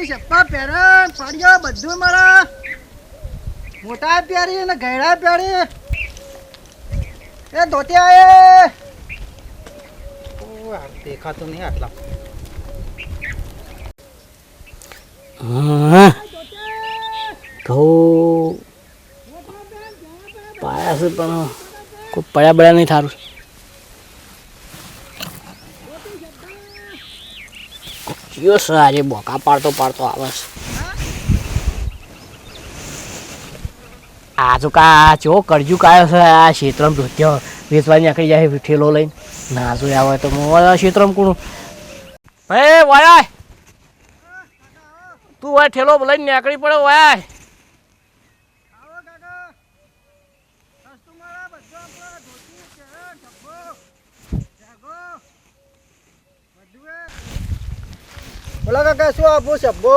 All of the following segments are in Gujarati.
ચપ્પા પહેરા પાડ્યો બધું મારા મોટા પ્યારી અને ગયડા પ્યારી એ ધોતી આયે દેખાતો નહીં આટલા ઘઉં પાયા છે પણ કોઈ પડ્યા બળ્યા નહીં થારું કયો છે આજે બોકા પાડતો પાડતો આવે છે આ તો કા ચો કરજુ કાયો છે આ ક્ષેત્રમાં ધોત્યો વેચવાની આકડી જાય ઠેલો લઈને ના જો આવે તો હું ક્ષેત્રમાં કોણ હે વાય તું વાય ઠેલો લઈને નીકળી પડે વાય બોલો કાકા શું આપો શબ્બો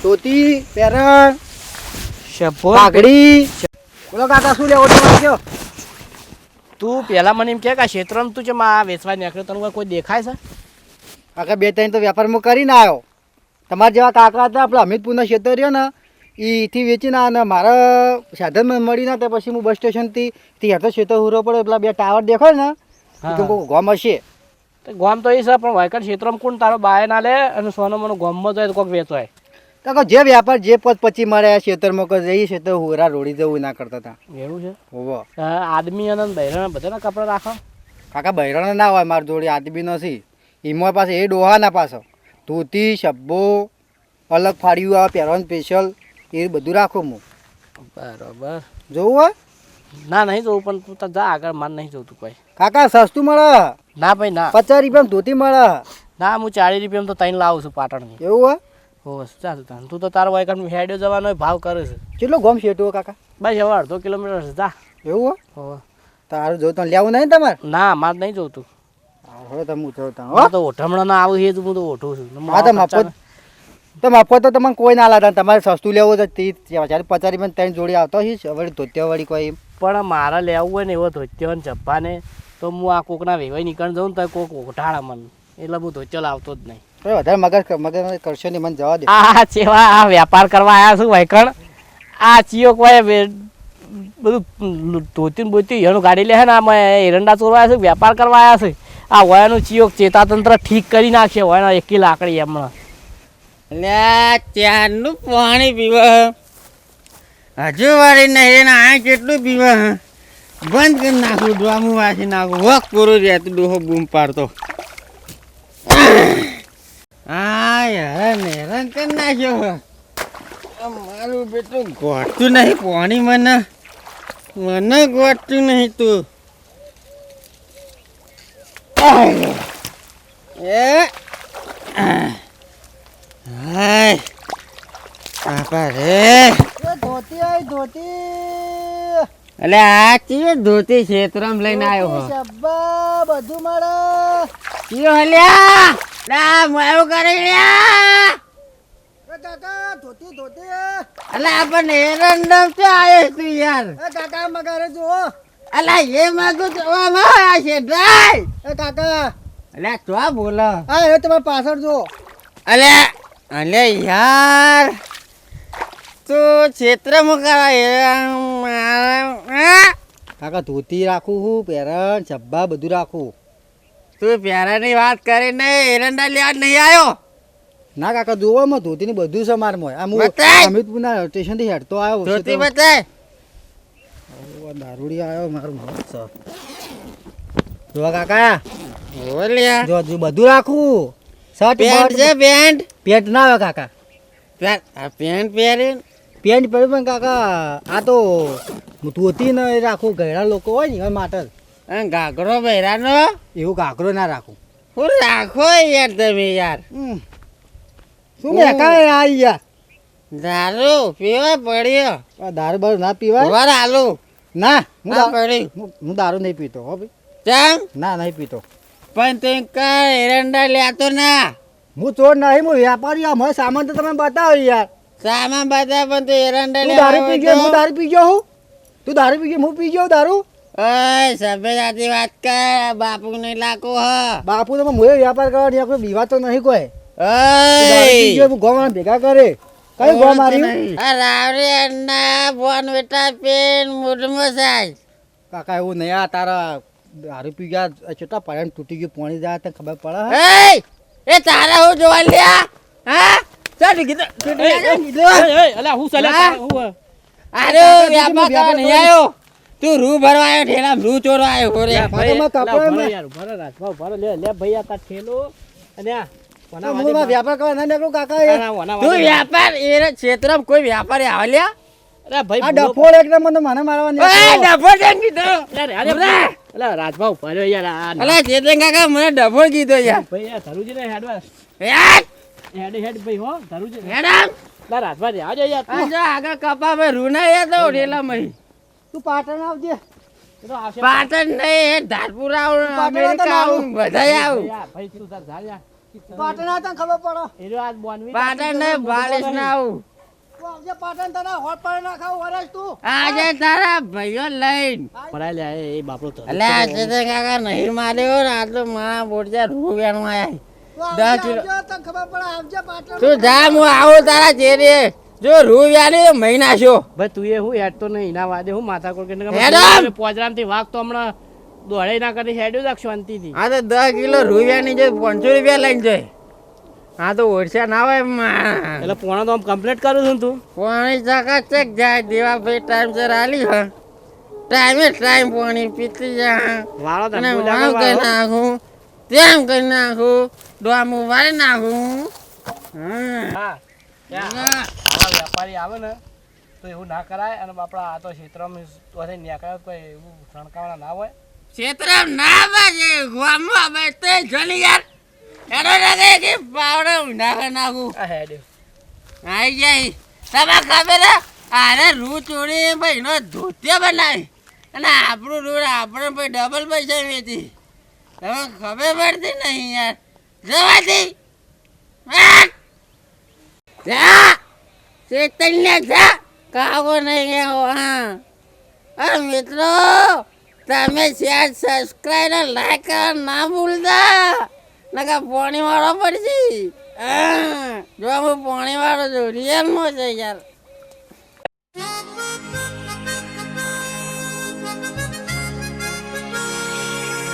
ધોતી પેરણ શબ્બો પાઘડી બોલો કાકા શું લેવો તમારે કયો તું પહેલાં મને એમ કે આ ક્ષેત્રમાં તું છે આ વેચવા નીકળ્યો તને કોઈ દેખાય છે કાકા બે ત્રણ તો વ્યાપારમાં કરીને આવ્યો તમારા જેવા કાકા હતા આપણે અમિતપુરના ક્ષેત્ર રહ્યો ને એથી વેચીને આવ્યા ને મારા સાધનમાં મળી ના તો પછી હું બસ સ્ટેશનથી હેઠો ક્ષેત્ર હુરો પડે પેલા બે ટાવર દેખાય ને તો કોઈ ગોમ હશે ગોમ તો એ છે પણ વાયકર ક્ષેત્રમાં કોણ તારો બાય ના લે અને સોનો મને ગોમમાં જાય તો કોઈક વેચવાય કાકા જે વ્યાપાર જે પછી મળે ક્ષેત્રમાં કોઈ જઈએ ક્ષેત્ર હુરા રોડી જવું ના કરતા હતા એવું છે હોવો આદમી અને બહેરાના બધાના કપડા રાખો કાકા બહેરાના ના હોય મારી જોડે આદમી નથી એમાં પાસે એ ડોહાના પાછો ધોતી શબ્બો અલગ ફાડ્યું આવે પહેરવાનું સ્પેશિયલ એ બધું રાખું હું બરાબર જોવું હોય ના નહીં જોવું પણ તું તો જા આગળ માન નહીં જોતું કોઈ કાકા સસ્તું મળે ના ભાઈ ના 50 રૂપિયામાં ધોતી મળે ના હું 40 રૂપિયામાં તો તઈને લાવું છું પાટણની એવું હોય હો ચાલ તું તો તારો વાયકર હેડ્યો જવાનો ભાવ કરે છે કેટલો ગોમ શેટો કાકા બસ હવે અડધો કિલોમીટર છે જા એવું હો તારું જો તને લેવું નહીં તમારે ના માર નહીં જોતું હવે તમે ઉતરતા હું તો ઓઠમણા ના આવું એ જ હું તો ઓઠું છું હા તો મફત તો તમને કોઈ ના લાતા તમારે સસ્તું લેવું તો 50 રૂપિયા ત્રણ જોડી આવતો હશે હવે ધોત્યા વળી કોઈ પણ મારે લેવું હોય ને એવો ધોત્યો ને ચપ્પાને તો હું આ કોકના વેવાઈ નીકળી જાઉં ને તો કોક ઓઢાડા મને એટલે હું ધોત્યો લાવતો જ નહીં વધારે મગજ કરશો નહીં મને જવા દે આ ચેવા આ વ્યાપાર કરવા આવ્યા છું વાયકણ આ ચિયો કોઈ બધું ધોતીને બોતી એનું ગાડી લે છે ને આમાં એરંડા ચોરવા આવ્યા છે વ્યાપાર કરવા આવ્યા છે આ વયાનું ચિયોક ચેતાતંત્ર ઠીક કરી નાખશે વયાના એકી લાકડી હમણાં એટલે ત્યારનું પાણી પીવા હજુ વાળી નહીં આ કેટલું પીવા બંધ કરી નાખું ડ્રામું વાંચી નાખું વક પૂરું રહેતું ડોહો બૂમ પાડતો હા હેરાન હેરાન કરી નાખ્યો મારું બેટું ગોઠતું નહીં પાણી મને ગોઠતું નહીં તું એ હાય બાપા રે ધોતી આઈ ધોતી એટલે આ ચીયો ધોતી ક્ષેત્રમાં લઈને આવ્યો હો શબ્બા બધું મળે ચીયો હલ્યા લા મારું કરી લ્યા કાકા ધોતી ધોતી એટલે આપણને એરંડમ છે આવ્યો તું યાર કાકા મગારે જો અલા એ માગું જોવામાં આવ્યા છે ભાઈ કાકા એટલે તો બોલો હા હવે તમારે પાછળ જો અલે અલે યાર તું ક્ષેત્રમાં કરાય કાકા ધોતી રાખું હું પેરણ છબ્બા બધું રાખું તું પ્યારાની વાત કરી નહીં એરંડા લેવા નહીં આવ્યો ના કાકા જોવો માં ધોતી ને બધું છે મારમાં આ હું બતાય. અમિતપુરના સ્ટેશન થી હેડતો આવ્યો ધોતી બતાય દારૂડી આવ્યો મારું મત છે જો કાકા બોલ્યા જો જો બધું રાખું શર્ટ પેન્ટ છે પેન્ટ પેન્ટ ના આવે કાકા પેન્ટ પહેરી પેન્ટ પહેર્યું પણ કાકા આ તો ધોતી ને એ રાખું ગયડા લોકો હોય ને એના માટે જ. અને ઘાઘરો પહેરાનો એવું કાકરો ના રાખું હું રાખો યાર તમે યાર શું મેં કાંઈ આ યાર દારૂ પીવા પડ્યો આ દારૂ બારૂ ના પીવાય વાર આલુ ના હું ના પડ્યું હું દારૂ નહીં પીતો હો ભાઈ ચમ ના નહીં પીતો પણ તું કઈ એરંડા લેતો ના હું ચોર નહીં હું વ્યાપારી આ મારો સામાન તો તમે બતાવો યાર સામાન બધા પણ તું એરંડા તું લેવા દારૂ પી ગયો હું દારૂ પી ગયો હું તું દારૂ પી ગયો હું પી ગયો દારૂ ઓય સભ્ય જાતિ વાત કર બાપુ નહીં લાગુ હ બાપુ તમે મોએ વ્યાપાર કરવા નહીં કોઈ વિવાદ તો નહીં કોઈ ઓય ગોમાં ભેગા કરે કઈ ગો મારી આ રાવરે અન્ના બોન વેટા પેન મોઢમો સાજ કાકા એવું નહીં આ તારા દારૂ પી ગયા છોટા પાયણ તૂટી ગયું પાણી જાય તને ખબર પડે હે? એ તારા હું જોવા લ્યા હા ચાલ કીધું અલ્યા હું ચાલે હા? હું અરે વ્યાપાર કરવા નહીં આવ્યો તું રૂ ભરવા આવ્યો ઠેલા રૂ ચોરવા આવ્યો હોરે ભાગમાં કાપડો એમ. લે ભાઈ આ તાર થેલો અને આ તો મૂળમાં વ્યાપાર કરવા ના નીકળું કાકા એ. તું વ્યાપાર એ ક્ષેત્રમાં કોઈ વ્યાપારી આવે લ્યા અરે ભાઈ આ ડફોડ એકદમ મને મારવા ઓય નીકળ્યો. ડફોર કેમ કીધું રાજભાવ ભર્યો યાર આ અલા ચેતન કાકા મને ડફોર કીધો યાર ભાઈ આ ધરુજી ને હેડવા યાર હેડ ભાઈ હો ધરુજી મેડમ લા રાજભાઈ રે આજો યાર આ જો આગળ કપા ભાઈ રૂના યાર તો ઢેલા મહી તું પાટણ આવજે તું તો આવશે પાટણ નહીં ધારપુર આવું અમેરિકા આવું બધાય આવું ભાઈ તું તાર જા યાર પાટણ આવતા ને ખબર પડે એરો આજ બોનવી પાટણ નહીં બાલિશ ના આવું તું આવજે પાટણ તને હોટ પાડી નાખાવ વરસ તું આજે તારા ભાઈઓ લઈને પરાય લે એ બાપરો તો અલ્યા ચેતન કાકા નહીં માર્યો ને આ તો મારા બોરજા રૂ વેણવા આયા તું 10 આવજે, કિલો. આવજે, તને ખબર પડે આવજે પાટણ તું જા હું આવું તારા ચેરે જો રૂ વ્યાલી મહિના છો ભાઈ તું એ હું હેડ તો નહીં એના વાદે હું માથા કોડ હેડમ! પોજરામ થી વાઘ તો હમણાં દોડે ના કરી હેડ્યો રાખ શાંતિથી આ તો 10 કિલો રૂ વ્યાની જો 500 રૂપિયા લઈને જાય આ તો ઓરસા ના હોય માં એટલે પોણા તો આમ કમ્પ્લીટ કરું છું ને તું પાણી ચકાચક જાય દેવા ભાઈ ટાઈમ સર આલી હા ટાઈમે ટાઈમ પાણી પીતી જા વાળો અને ધંધો વાવ કરી નાખું તેમ કરી નાખું ડોમું વાળી નાખું હા ત્યાં હા. આવા વેપારી આવે ને તો એવું ના કરાય અને બાપડા આ તો ક્ષેત્રમાં તો નીકળ્યા કોઈ એવું શણકાવાના ના હોય ક્ષેત્રમ ના બાજે ગામમાં બેસતે જલી યાર એનો લાગે કે પાવડે ઊંડા નાખું આ હેડ્યો આઈ જાય તમે ખબર હે આરે રૂ ચોરી ભાઈ નો ધોતિયા બનાવી અને આપણું રૂ આપણે ભાઈ ડબલ પૈસા વેચી તમે ખબર પડતી નહીં યાર જવાથી જા ચેતન્ય જા કાવો નહીં આવો હા મિત્રો તમે શેર સબસ્ક્રાઈબ અને લાઈક કરવા ના ભૂલતા નકા પોણી વાળો પડશે જો હું પોણી વાળો છું રિયલમાં છે યાર